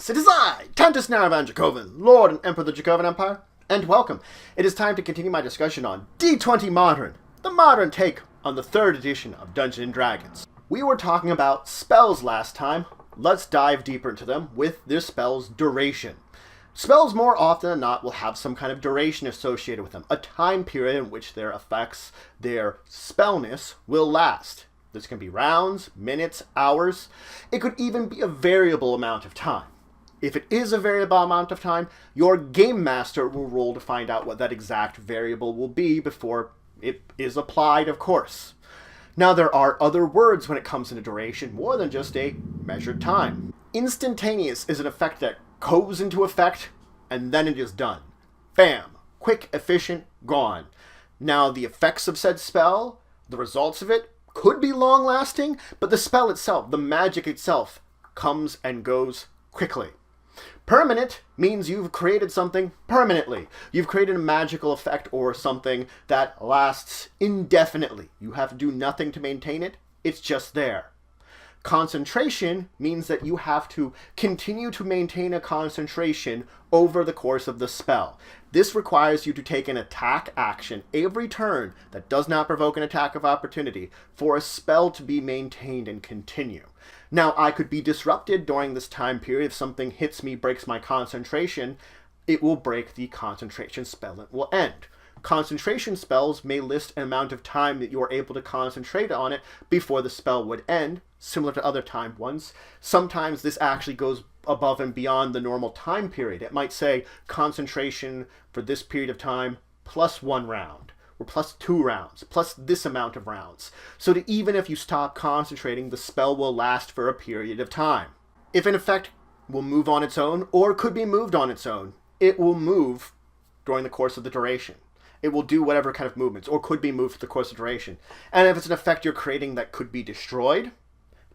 Greetings! It is I, Countess Naravan Dracovin, Lord and Emperor of the Dracovin Empire, and welcome. It is time to continue my discussion on D20 Modern, the modern take on the 3rd edition of Dungeons & Dragons. We were talking about spells last time. Let's dive deeper into them with their spell's duration. Spells more often than not will have some kind of duration associated with them, a time period in which their effects, their spellness, will last. This can be rounds, minutes, hours. It could even be a variable amount of time. If it is a variable amount of time, your game master will roll to find out what that exact variable will be before it is applied, of course. Now, there are other words when it comes into duration, more than just a measured time. Instantaneous is an effect that goes into effect, and then it is done. Bam! Quick, efficient, gone. Now, the effects of said spell, the results of it, could be long-lasting, but the spell itself, the magic itself, comes and goes quickly. Permanent means you've created something permanently. You've created a magical effect or something that lasts indefinitely. You have to do nothing to maintain it. It's just there. Concentration means that you have to continue to maintain a concentration over the course of the spell. This requires you to take an attack action every turn that does not provoke an attack of opportunity for a spell to be maintained and continue. Now, I could be disrupted during this time period. If something hits me, breaks my concentration, it will break the concentration spell. It will end. Concentration spells may list an amount of time that you are able to concentrate on it before the spell would end, similar to other timed ones. Sometimes this actually goes above and beyond the normal time period. It might say concentration for this period of time plus 1 round, or plus 2 rounds, plus this amount of rounds. So that even if you stop concentrating, the spell will last for a period of time. If an effect will move on its own, or could be moved on its own, it will move during the course of the duration. It will do whatever kind of movements, or could be moved for the course of duration. And if it's an effect you're creating that could be destroyed,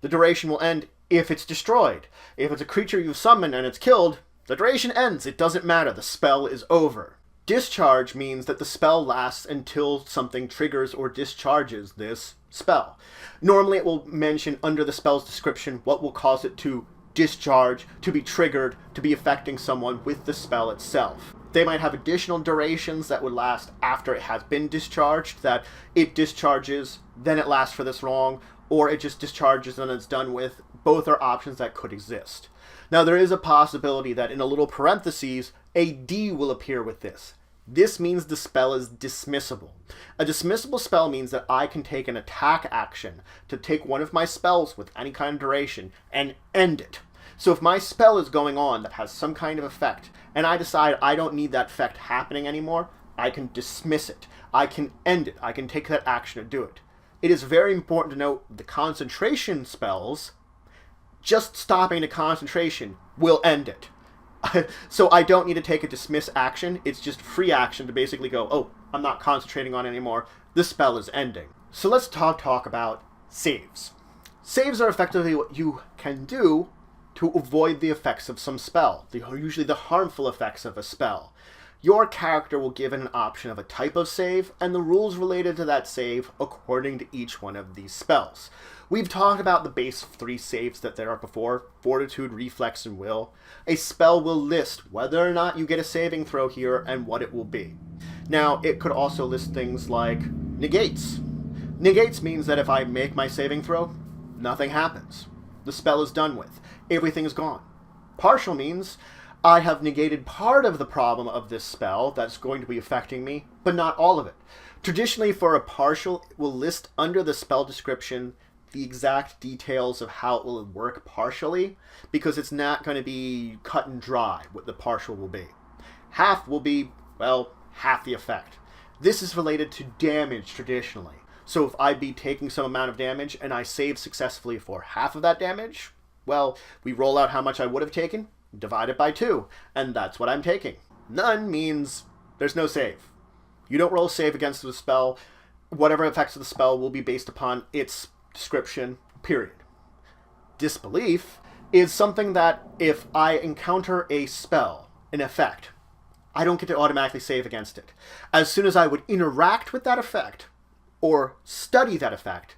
the duration will end if it's destroyed. If it's a creature you've summoned and it's killed, the duration ends. It doesn't matter. The spell is over. Discharge means that the spell lasts until something triggers or discharges this spell. Normally it will mention under the spell's description what will cause it to discharge, to be triggered, to be affecting someone with the spell itself. They might have additional durations that would last after it has been discharged, that it discharges, then it lasts for this long, or it just discharges and it's done with. Both are options that could exist. Now, there is a possibility that in a little parentheses, a D will appear with this. This means the spell is dismissible. A dismissible spell means that I can take an attack action to take one of my spells with any kind of duration and end it. So if my spell is going on that has some kind of effect, and I decide I don't need that effect happening anymore, I can dismiss it. I can end it. I can take that action to do it. It is very important to note the concentration spells, just stopping the concentration will end it. So I don't need to take a dismiss action. It's just free action to basically go, oh, I'm not concentrating on it anymore. This spell is ending. So let's talk about saves. Saves are effectively what you can do to avoid the effects of some spell, usually the harmful effects of a spell. Your character will give an option of a type of save and the rules related to that save according to each one of these spells. We've talked about the base 3 saves that there are before: Fortitude, Reflex, and Will. A spell will list whether or not you get a saving throw here and what it will be. Now, it could also list things like negates. Negates means that if I make my saving throw, nothing happens. The spell is done with. Everything is gone. Partial means I have negated part of the problem of this spell that's going to be affecting me, but not all of it. Traditionally, for a partial, it will list under the spell description the exact details of how it will work partially, because it's not going to be cut and dry what the partial will be. Half will be, well, half the effect. This is related to damage traditionally. So if I be taking some amount of damage and I save successfully for half of that damage, well, we roll out how much I would have taken, divide it by 2, and that's what I'm taking. None means there's no save. You don't roll a save against the spell. Whatever effects of the spell will be based upon its description, period. Disbelief is something that if I encounter a spell, an effect, I don't get to automatically save against it. As soon as I would interact with that effect, or study that effect,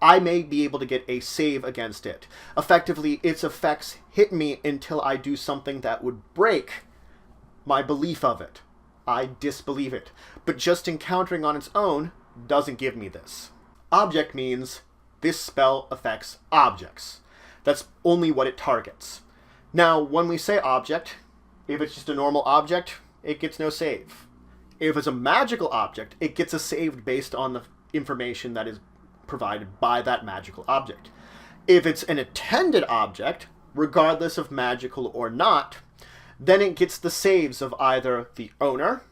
I may be able to get a save against it. Effectively, its effects hit me until I do something that would break my belief of it. I disbelieve it. But just encountering on its own doesn't give me this. Object means this spell affects objects. That's only what it targets. Now, when we say object, if it's just a normal object, it gets no save. If it's a magical object, it gets a save based on the information that is provided by that magical object. If it's an attended object, regardless of magical or not, then it gets the saves of either the owner,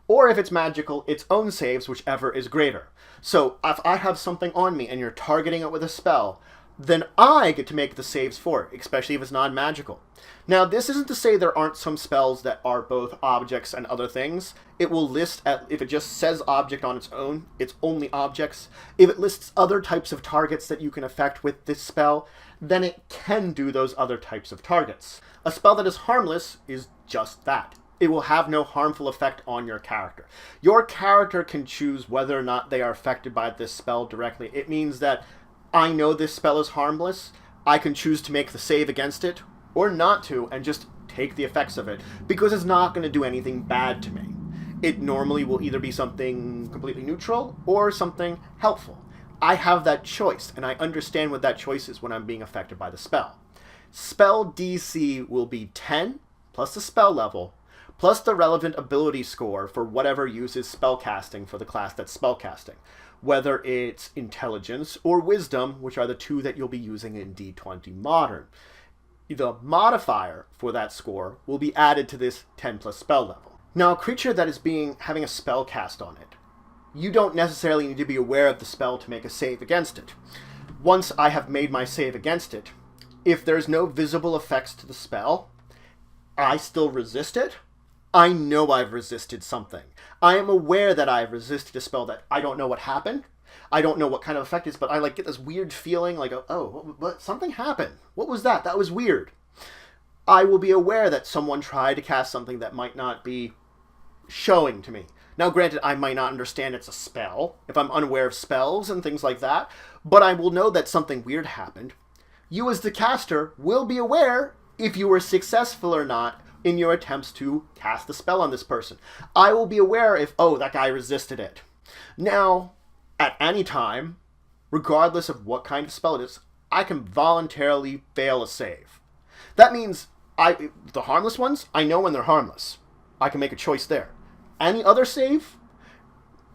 or if it's magical, its own saves, whichever is greater. So if I have something on me and you're targeting it with a spell, then I get to make the saves for it, especially if it's non-magical. Now, this isn't to say there aren't some spells that are both objects and other things. It will list, if it just says object on its own, it's only objects. If it lists other types of targets that you can affect with this spell, then it can do those other types of targets. A spell that is harmless is just that. It will have no harmful effect on your character. Your character can choose whether or not they are affected by this spell directly. It means that I know this spell is harmless. I can choose to make the save against it, or not to, and just take the effects of it, because it's not going to do anything bad to me. It normally will either be something completely neutral or something helpful. I have that choice, and I understand what that choice is when I'm being affected by the spell. Spell DC will be 10, plus the spell level, plus the relevant ability score for whatever uses spellcasting for the class that's spellcasting, whether it's intelligence or wisdom, which are the two that you'll be using in D20 Modern. The modifier for that score will be added to this 10 plus spell level. Now, a creature that is having a spell cast on it, you don't necessarily need to be aware of the spell to make a save against it. Once I have made my save against it, if there's no visible effects to the spell, I still resist it. I know I've resisted something. I am aware that I've resisted a spell that I don't know what happened. I don't know what kind of effect it is, but I get this weird feeling like, oh, but something happened. What was that? That was weird. I will be aware that someone tried to cast something that might not be showing to me. Now, granted, I might not understand it's a spell, if I'm unaware of spells and things like that, but I will know that something weird happened. You as the caster will be aware if you were successful or not in your attempts to cast the spell on this person. I will be aware if, oh, that guy resisted it. Now, at any time, regardless of what kind of spell it is, I can voluntarily fail a save. That means the harmless ones, I know when they're harmless. I can make a choice there. Any other save,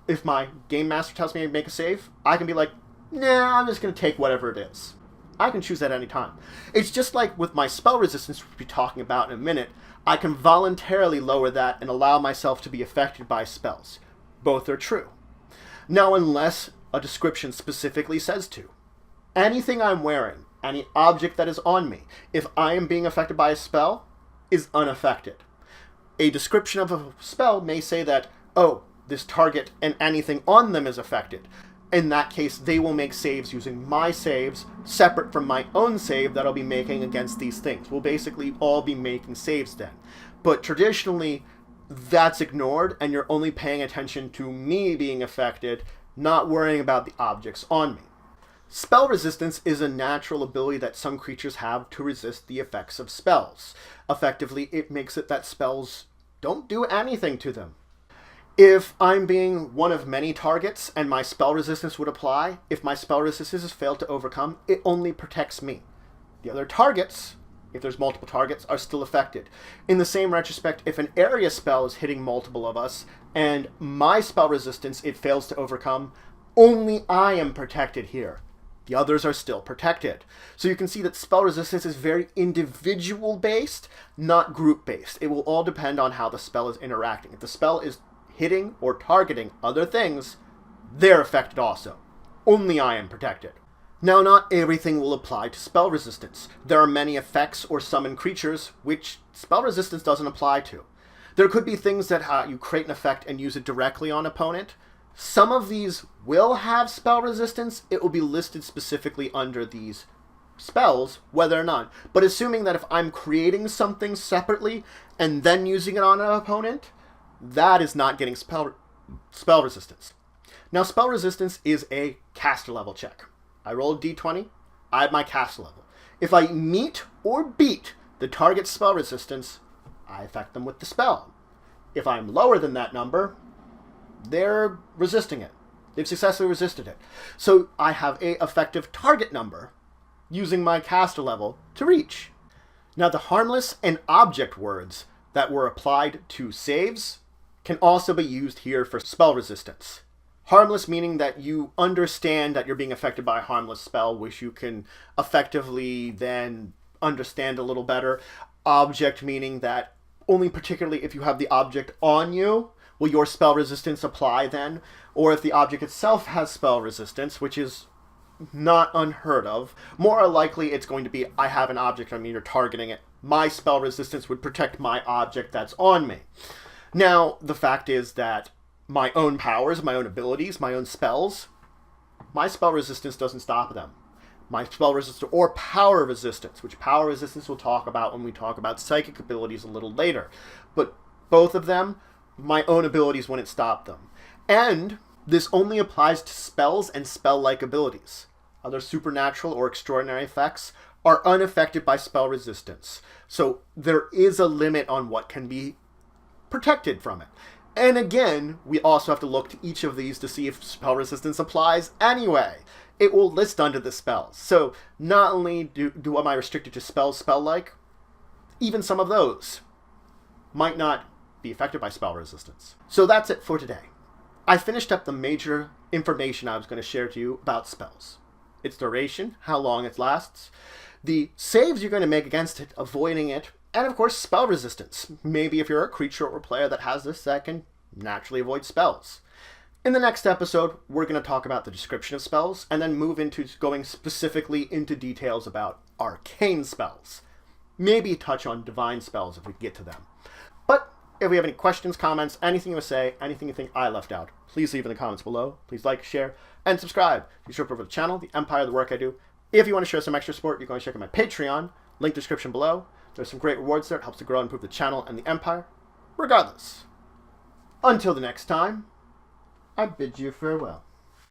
if my game master tells me to make a save, I can be like, nah, I'm just going to take whatever it is. I can choose that any time. It's just like with my spell resistance, which we'll be talking about in a minute, I can voluntarily lower that and allow myself to be affected by spells. Both are true. Now, unless a description specifically says to. Anything I'm wearing, any object that is on me, if I am being affected by a spell, is unaffected. A description of a spell may say that, oh, this target and anything on them is affected. In that case, they will make saves using my saves, separate from my own save that I'll be making against these things. We'll basically all be making saves then. But traditionally, that's ignored, and you're only paying attention to me being affected, not worrying about the objects on me. Spell resistance is a natural ability that some creatures have to resist the effects of spells. Effectively, it makes it that spells don't do anything to them. If I'm being one of many targets and my spell resistance would apply, if my spell resistance is failed to overcome, it only protects me. The other targets, if there's multiple targets, are still affected. In the same retrospect, if an area spell is hitting multiple of us and my spell resistance it fails to overcome, only I am protected here. The others are still protected. So you can see that spell resistance is very individual-based, not group-based. It will all depend on how the spell is interacting. If the spell is hitting or targeting other things, they're affected also. Only I am protected. Now, not everything will apply to spell resistance. There are many effects or summon creatures which spell resistance doesn't apply to. There could be things that you create an effect and use it directly on opponent. Some of these will have spell resistance. It will be listed specifically under these spells, whether or not. But assuming that if I'm creating something separately and then using it on an opponent, that is not getting spell resistance. Now, spell resistance is a caster level check. I roll a D20, I add my cast level. If I meet or beat the target's spell resistance, I affect them with the spell. If I'm lower than that number, they're resisting it. They've successfully resisted it. So I have a effective target number using my caster level to reach. Now the harmless and object words that were applied to saves can also be used here for spell resistance. Harmless meaning that you understand that you're being affected by a harmless spell, which you can effectively then understand a little better. Object meaning that only particularly if you have the object on you will your spell resistance apply then, or if the object itself has spell resistance, which is not unheard of. More likely it's going to be, I have an object on me, you're targeting it. My spell resistance would protect my object that's on me. Now, the fact is that my own powers, my own abilities, my own spells, my spell resistance doesn't stop them. My spell resistance or power resistance, which power resistance we'll talk about when we talk about psychic abilities a little later. But both of them, my own abilities wouldn't stop them. And this only applies to spells and spell-like abilities. Other supernatural or extraordinary effects are unaffected by spell resistance. So there is a limit on what can be protected from it. And again, we also have to look to each of these to see if spell resistance applies anyway. It will list under the spells. So not only am I restricted to spell-like, even some of those might not be affected by spell resistance. So that's it for today. I finished up the major information I was going to share to you about spells. Its duration, how long it lasts, the saves you're going to make against it, avoiding it, and of course spell resistance. Maybe if you're a creature or player that has this that can naturally avoid spells. In the next episode, we're going to talk about the description of spells and then move into going specifically into details about arcane spells. Maybe touch on divine spells if we get to them. But if we have any questions, comments, anything you want to say, anything you think I left out, please leave in the comments below. Please like, share, and subscribe. Be sure to support the channel, the Empire, the work I do. If you want to show some extra support, you're going to check out my Patreon. Link description below. There's some great rewards there. It helps to grow and improve the channel and the Empire. Regardless, until the next time, I bid you farewell.